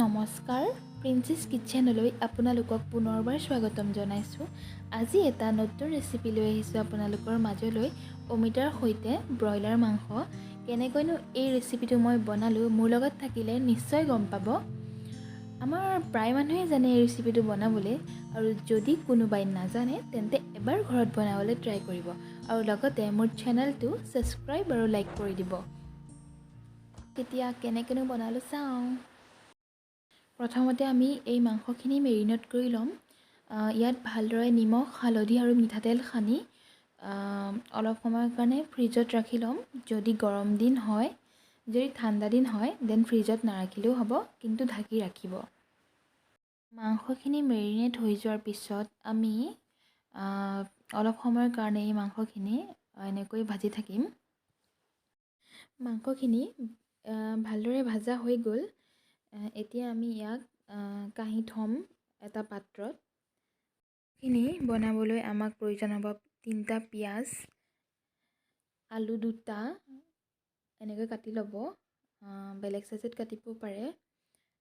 নমস্কাৰ, প্ৰিন্সেছ কিটচেনলৈ আপোনালোকক পুনৰবাৰ স্বাগতম জনাইছোঁ। আজি এটা নতুন ৰেচিপি লৈ আহিছোঁ আপোনালোকৰ মাজলৈ। অমিতাৰ সৈতে ব্ৰইলাৰ মাংস। কেনেকৈনো এই ৰেচিপিটো মই বনালোঁ, মোৰ লগত থাকিলে নিশ্চয় গম পাব। আমাৰ প্ৰায় মানুহে জানে এই ৰেচিপিটো বনাবলৈ, আৰু যদি কোনোবাই নাজানে তেন্তে এবাৰ ঘৰত বনাবলৈ ট্ৰাই কৰিব, আৰু লগতে মোৰ চেনেলটো ছাবস্ক্ৰাইব আৰু লাইক কৰি দিব। তেতিয়া কেনেকৈনো বনালোঁ চাওঁ। প্ৰথমতে আমি এই মাংসখিনি মেৰিনেট কৰি ল'ম। ইয়াত ভালদৰে নিমখ, হালধি আৰু মিঠাতেল সানি অলপ সময়ৰ কাৰণে ফ্ৰিজত ৰাখি ল'ম। যদি গৰম দিন হয়, যদি ঠাণ্ডা দিন হয় দেন ফ্ৰিজত নাৰাখিলেও হ'ব, কিন্তু ঢাকি ৰাখিব। মাংসখিনি মেৰিনেট হৈ যোৱাৰ পিছত আমি অলপ সময়ৰ কাৰণে এই মাংসখিনি এনেকৈ ভাজি থাকিম। মাংসখিনি ভালদৰে ভাজা হৈ গ'ল। এতিয়া আমি ইয়াক কাঢ়ি থ'ম এটা পাত্ৰত। খিনি বনাবলৈ আমাক প্ৰয়োজন হ'ব 3টা পিঁয়াজ, আলু 2টা এনেকৈ কাটি ল'ব, বেলেগ চাইজত কাটিব পাৰে,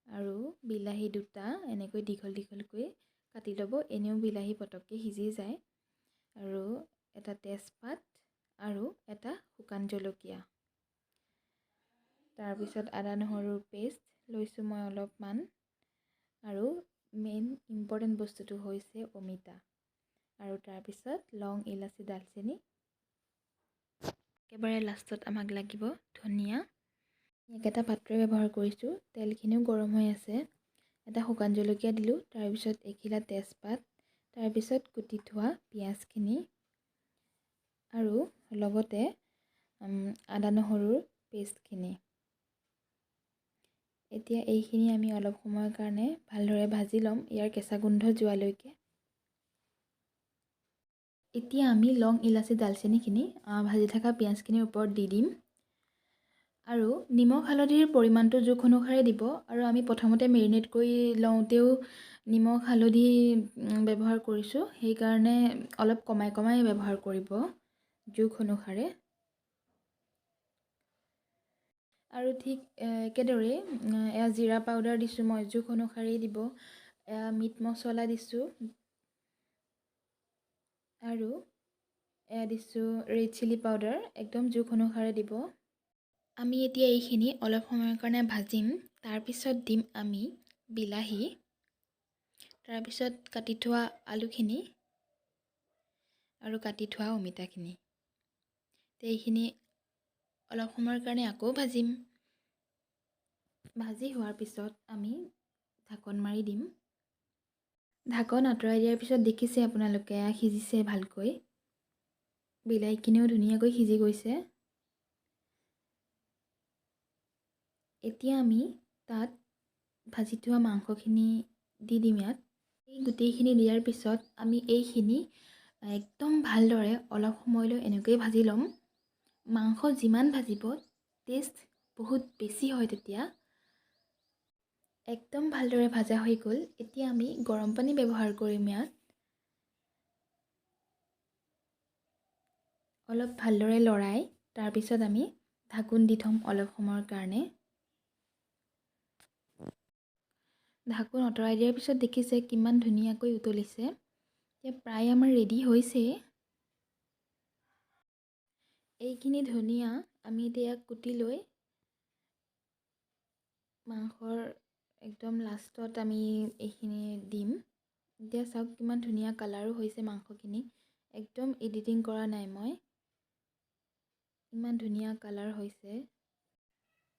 আৰু বিলাহী 2টা এনেকৈ দীঘল দীঘলকৈ কাটি ল'ব। এনেও বিলাহী পটককৈ সিজি যায়। আৰু এটা তেজপাত আৰু এটা শুকান জলকীয়া। তাৰপিছত আদা নহৰুৰ পেষ্ট লৈছোঁ মই অলপমান, আৰু মেইন ইম্পৰ্টেণ্ট বস্তুটো হৈছে অমিতা, আৰু তাৰপিছত লং, ইলাচি, দালচেনি। একেবাৰে লাষ্টত আমাক লাগিব ধনিয়া। একেটা পাত্ৰই ব্যৱহাৰ কৰিছোঁ। তেলখিনিও গৰম হৈ আছে। এটা শুকান জলকীয়া দিলোঁ, তাৰপিছত এখিলা তেজপাত, তাৰপিছত কুটি থোৱা পিঁয়াজখিনি, আৰু লগতে আদা নহৰুৰ পেষ্টখিনি। এতিয়া এইখিনি আমি অলপ সময়ৰ কাৰণে ভালদৰে ভাজি ল'ম, ইয়াৰ কেঁচা গোন্ধ যোৱালৈকে। এতিয়া আমি লং, ইলাচি, দালচেনিখিনি ভাজি থকা পিঁয়াজখিনিৰ ওপৰত দি দিম, আৰু নিমখ হালধিৰ পৰিমাণটো জোখ অনুসাৰে দিব। আৰু আমি প্ৰথমতে মেৰিনেট কৰি লওঁতেও নিমখ হালধি ব্যৱহাৰ কৰিছোঁ, সেইকাৰণে অলপ কমাই কমাই ব্যৱহাৰ কৰিব জোখ অনুসাৰে। আৰু ঠিক একেদৰেই এয়া জিৰা পাউডাৰ দিছোঁ মই, জোখ অনুসাৰেই দিব। এয়া মিট মছলা দিছোঁ, আৰু এয়া দিছোঁ ৰেড চিলি পাউডাৰ, একদম জোখ অনুসাৰে দিব। আমি এতিয়া এইখিনি অলপ সময়ৰ কাৰণে ভাজিম। তাৰপিছত দিম আমি বিলাহী, তাৰপিছত কাটি থোৱা আলুখিনি, আৰু কাটি থোৱা অমিতাখিনি। এইখিনি অলপ সময়ৰ কাৰণে আকৌ ভাজিম। ভাজি হোৱাৰ পিছত আমি ঢাকন মাৰি দিম। ঢাকন আঁতৰাই দিয়াৰ পিছত দেখিছে আপোনালোকে সিজিছে ভালকৈ। বিলাহীখিনিও ধুনীয়াকৈ সিজি গৈছে। এতিয়া আমি তাত ভাজি থোৱা মাংসখিনি দি দিম ইয়াত। এই গোটেইখিনি দিয়াৰ পিছত আমি এইখিনি একদম ভালদৰে অলপ সময়লৈ এনেকৈ ভাজি ল'ম। মাংস যিমান ভাজিব টেষ্ট বহুত বেছি হয় তেতিয়া। একদম ভালদৰে ভাজা হৈ গ'ল। এতিয়া আমি গৰম পানী ব্যৱহাৰ কৰিম ইয়াত। অলপ ভালদৰে লৰাই তাৰপিছত আমি ঢাকোন দি থ'ম অলপ সময়ৰ কাৰণে। ঢাকোন আঁতৰাই দিয়াৰ পিছত দেখিছে কিমান ধুনীয়াকৈ উতলিছে। এতিয়া প্ৰায় আমাৰ ৰেডি হৈছে। এইখিনি ধনিয়া আমি এতিয়া কুটি লৈ মাংসৰ একদম লাষ্টত আমি এইখিনি দিম। এতিয়া চাওক কিমান ধুনীয়া কালাৰো হৈছে মাংসখিনি। একদম এডিটিং কৰা নাই মই। ইমান ধুনীয়া কালাৰ হৈছে।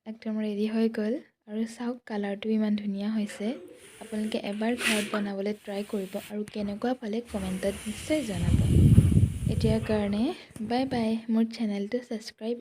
একদম ৰেডি হৈ গ'ল, আৰু চাওক কালাৰটো ইমান ধুনীয়া হৈছে। আপোনালোকে এবাৰ ঘৰত বনাবলৈ ট্ৰাই কৰিব, আৰু কেনেকুৱা পালে কমেণ্টত নিশ্চয় জনাব। এতিয়াৰ কাৰণে বাই বাই। মোৰ চেনেলটো ছাবস্ক্ৰাইব